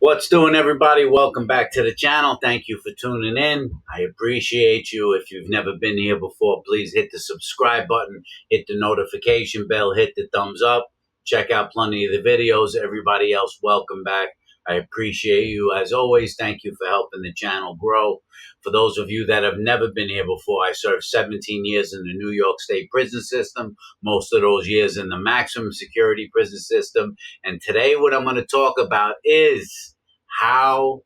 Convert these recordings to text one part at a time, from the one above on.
What's doing, everybody? Welcome back to the channel. Thank you for tuning in. I appreciate you. If you've never been here before, please hit the subscribe button, hit the notification bell, hit the thumbs up. Check out plenty of the videos. Everybody else, welcome back. I appreciate you. As always, thank you for helping the channel grow. For those of you that have never been here before, I served 17 years in the New York State prison system, most of those years in the maximum security prison system. And today what I'm going to talk about is how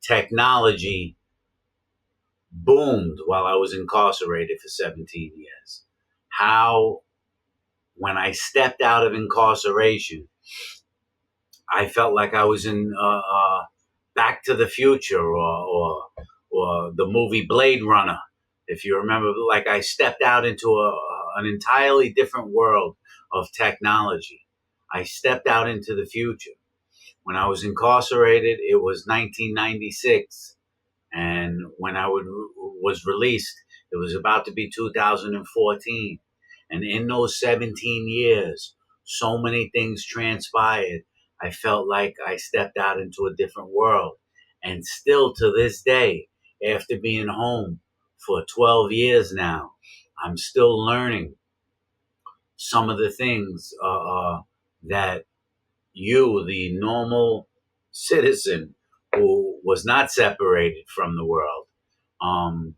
technology boomed while I was incarcerated for 17 years. How, when I stepped out of incarceration, I felt like I was in Back to the Future or the movie Blade Runner. If you remember, like I stepped out into an entirely different world of technology. I stepped out into the future. When I was incarcerated, it was 1996. And when was released, it was about to be 2014. And in those 17 years, so many things transpired. I felt like I stepped out into a different world. And still to this day, after being home for 12 years now, I'm still learning some of the things that you, the normal citizen who was not separated from the world, um,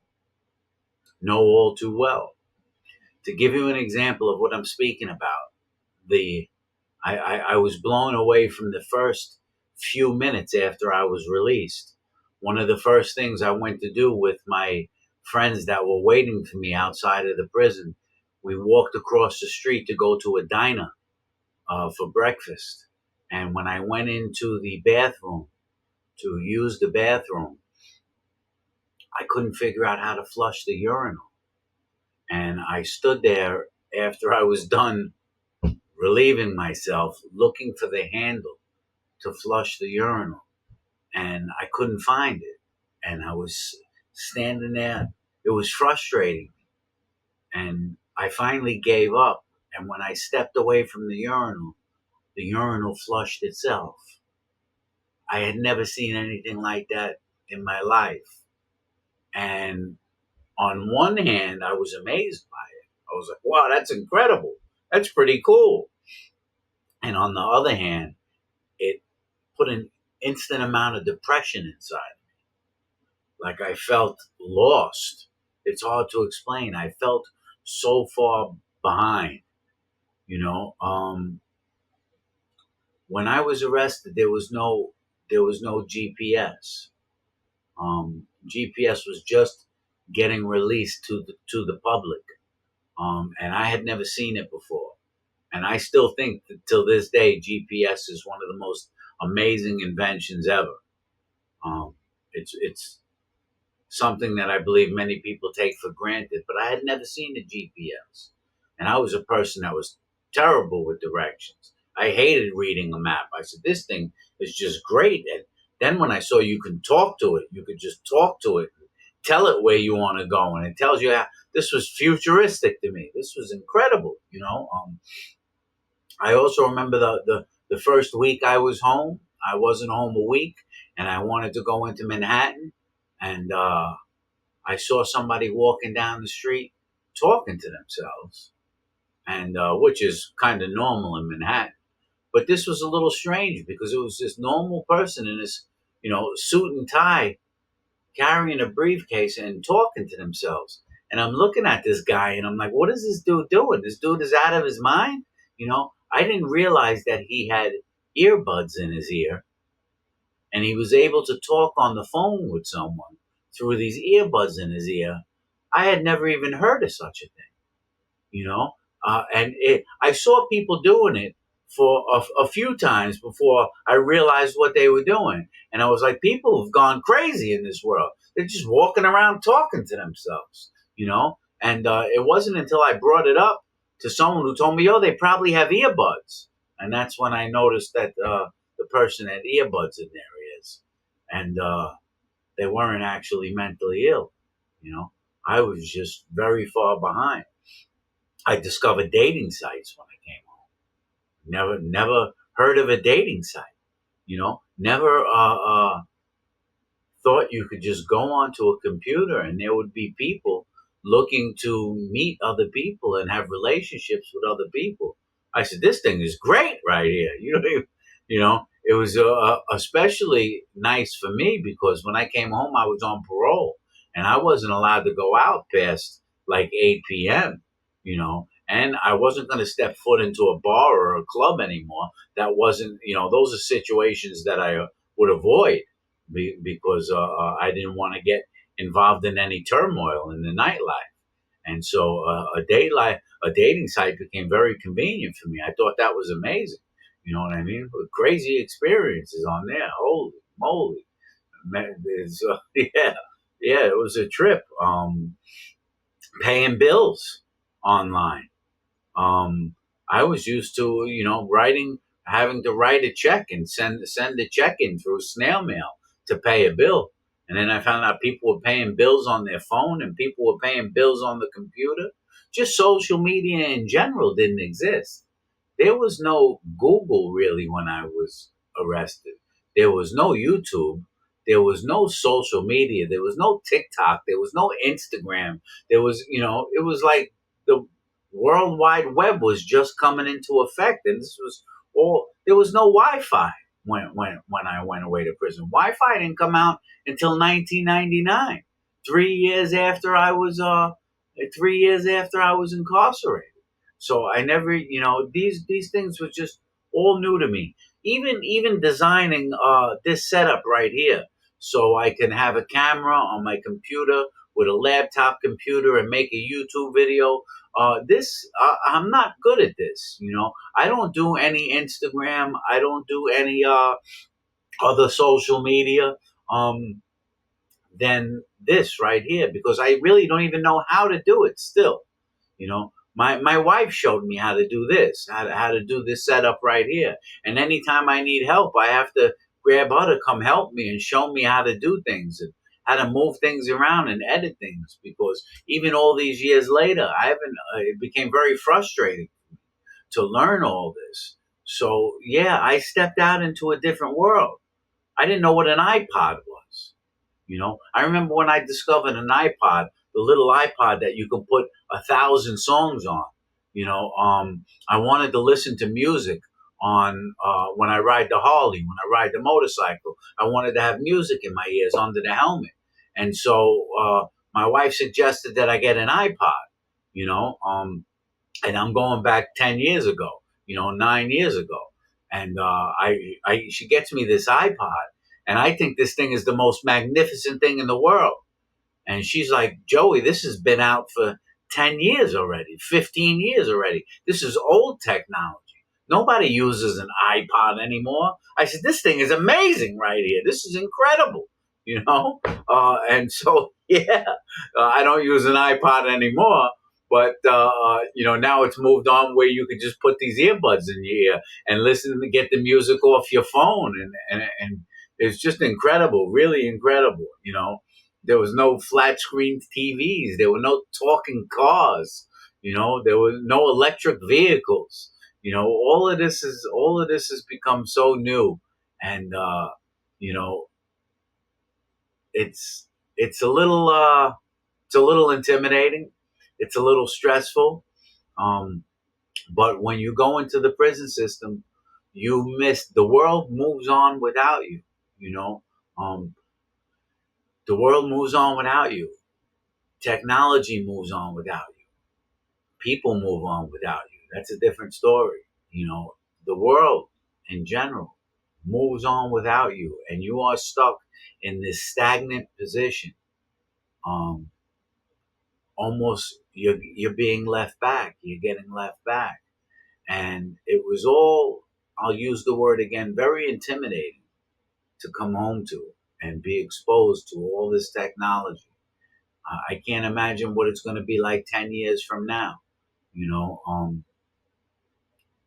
know all too well. To give you an example of what I'm speaking about, I was blown away from the first few minutes after I was released. One of the first things I went to do with my friends that were waiting for me outside of the prison, we walked across the street to go to a diner for breakfast. And when I went into the bathroom to use the bathroom, I couldn't figure out how to flush the urinal. And I stood there after I was done relieving myself, looking for the handle to flush the urinal. And I couldn't find it. And I was standing there. It was frustrating. And I finally gave up. And when I stepped away from the urinal flushed itself. I had never seen anything like that in my life. And on one hand, I was amazed by it. I was like, wow, that's incredible. That's pretty cool. And on the other hand, it put an instant amount of depression inside. Like I felt lost. It's hard to explain. I felt so far behind, you know. When I was arrested, there was no GPS. GPS was just getting released to the public, and I had never seen it before. And I still think that till this day, GPS is one of the most amazing inventions ever. It's something that I believe many people take for granted, but I had never seen a GPS, and I was a person that was terrible with directions. I hated reading a map. I said, this thing is just great. And then when I saw you can talk to it, you could just talk to it, tell it where you want to go, and it tells you how. This was futuristic to me. This was incredible, you know. I also remember the first week I was home. I wasn't home a week, and I wanted to go into Manhattan, and I saw somebody walking down the street talking to themselves, and which is kind of normal in Manhattan. But this was a little strange because it was this normal person in this, suit and tie, carrying a briefcase and talking to themselves. And I'm looking at this guy and I'm like, what is this dude doing? This dude is out of his mind. I didn't realize that he had earbuds in his ear and he was able to talk on the phone with someone through these earbuds in his ear. I had never even heard of such a thing, I saw people doing it for a few times before I realized what they were doing. And I was like, people have gone crazy in this world. They're just walking around talking to themselves. And it wasn't until I brought it up to someone who told me, oh, they probably have earbuds. And that's when I noticed that the person had earbuds in their ears. And they weren't actually mentally ill. I was just very far behind. I discovered dating sites when I came home. Never heard of a dating site. never thought you could just go onto a computer and there would be people looking to meet other people and have relationships with other people. I said, this thing is great right here. It was especially nice for me because when I came home, I was on parole and I wasn't allowed to go out past like 8 p.m., and I wasn't going to step foot into a bar or a club anymore. That wasn't, those are situations that I would avoid because I didn't want to get involved in any turmoil in the nightlife. And so a dating site became very convenient for me. I thought that was amazing. You know what I mean? With crazy experiences on there. Holy moly. Man, yeah, yeah, it was a trip. Paying bills online. Um, I was used to, having to write a check and send a check in through snail mail to pay a bill. And then I found out people were paying bills on their phone and people were paying bills on the computer. Just social media in general didn't exist. There was no Google really when I was arrested. There was no YouTube. There was no social media. There was no TikTok. There was no Instagram. It was like the World Wide Web was just coming into effect, and this was all. There was no Wi-Fi when I went away to prison. Wi-Fi didn't come out until 1999, 3 years after I was 3 years after I was incarcerated. So I never, these things were just all new to me. Even designing this setup right here, so I can have a camera on my computer with a laptop computer and make a YouTube video. I'm not good at this. I don't do any Instagram. I don't do any other social media. Um, than this right here because I really don't even know how to do it still. My wife showed me how to do this, how to do this setup right here. And anytime I need help, I have to grab her to come help me and show me how to do things and how to move things around and edit things because even all these years later, I haven't, it became very frustrating to learn all this. So yeah, I stepped out into a different world. I didn't know what an iPod was. I remember when I discovered an iPod, the little iPod that you could put 1,000 songs on. I wanted to listen to music on when I ride the Harley, when I ride the motorcycle. I wanted to have music in my ears under the helmet, and so my wife suggested that I get an iPod. You know, and I'm going back 10 years ago. 9 years ago, and she gets me this iPod, and I think this thing is the most magnificent thing in the world. And she's like, Joey, this has been out for 10 years already, 15 years already. This is old technology. Nobody uses an iPod anymore. I said, this thing is amazing right here. This is incredible, and so, yeah, I don't use an iPod anymore. But, now it's moved on where you could just put these earbuds in your ear and listen to get the music off your phone. And it's just incredible, really incredible, there was no flat screen TVs. There were no talking cars. There were no electric vehicles. All of this has become so new, and you know, it's it's a little intimidating. It's a little stressful. Um, but when you go into the prison system, you miss the world moves on without you. You know, um, the world moves on without you. Technology moves on without you. People move on without you. That's a different story. The world in general moves on without you, and you are stuck in this stagnant position. Um, Almost you're being left back. You're getting left back, and it was all. I'll use the word again. Very intimidating to come home to and be exposed to all this technology. I can't imagine what it's going to be like 10 years from now. You know,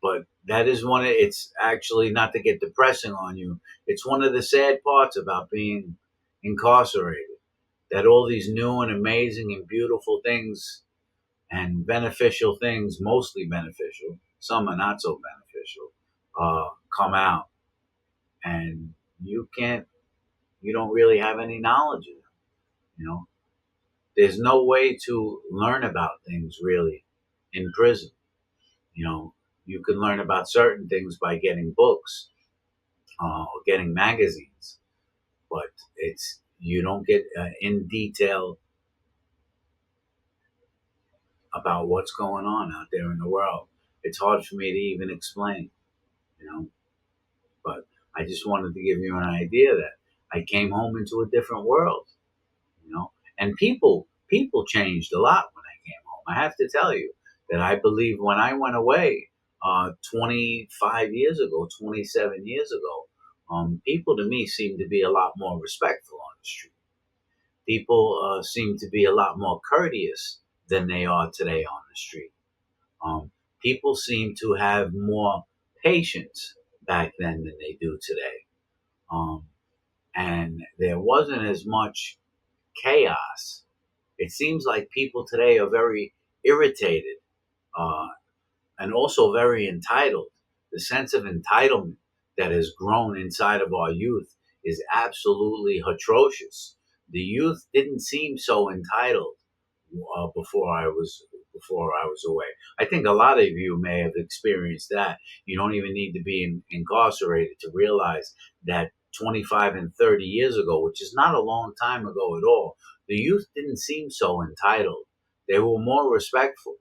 but that is it's actually not to get depressing on you. It's one of the sad parts about being incarcerated that all these new and amazing and beautiful things and beneficial things, mostly beneficial, some are not so beneficial, come out. And you don't really have any knowledge of them. You know, there's no way to learn about things really in prison. You know, you can learn about certain things by getting books or getting magazines, but it's you don't get in detail about what's going on out there in the world. It's hard for me to even explain, you know. But I just wanted to give you an idea that I came home into a different world, you know. And people changed a lot when I came home. I have to tell you that I believe when I went away 25 years ago, 27 years ago, people to me seemed to be a lot more respectful on the street. People seem to be a lot more courteous than they are today on the street. Um, People seem to have more patience back then than they do today. Um, and there wasn't as much chaos. It seems like people today are very irritated uh, and also very entitled. The sense of entitlement that has grown inside of our youth is absolutely atrocious. The youth didn't seem so entitled before I was away. I think a lot of you may have experienced that. You don't even need to be incarcerated to realize that 25 and 30 years ago, which is not a long time ago at all, the youth didn't seem so entitled. They were more respectful.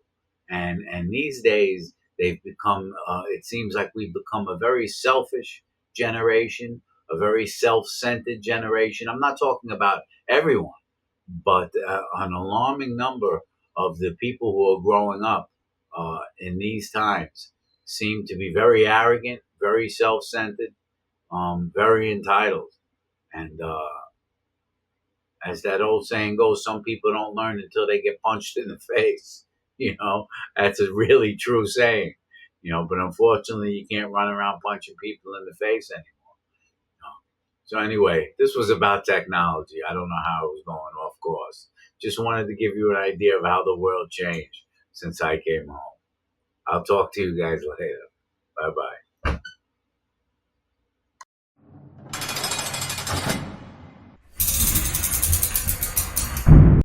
And these days, they've become, it seems like we've become a very selfish generation, a very self centered generation. I'm not talking about everyone, but an alarming number of the people who are growing up in these times seem to be very arrogant, very self centered, very entitled. And as that old saying goes, some people don't learn until they get punched in the face. You know, that's a really true saying. You know, but unfortunately, you can't run around punching people in the face anymore. You know? So anyway, this was about technology. I don't know how it was going off course. Just wanted to give you an idea of how the world changed since I came home. I'll talk to you guys later. Bye bye.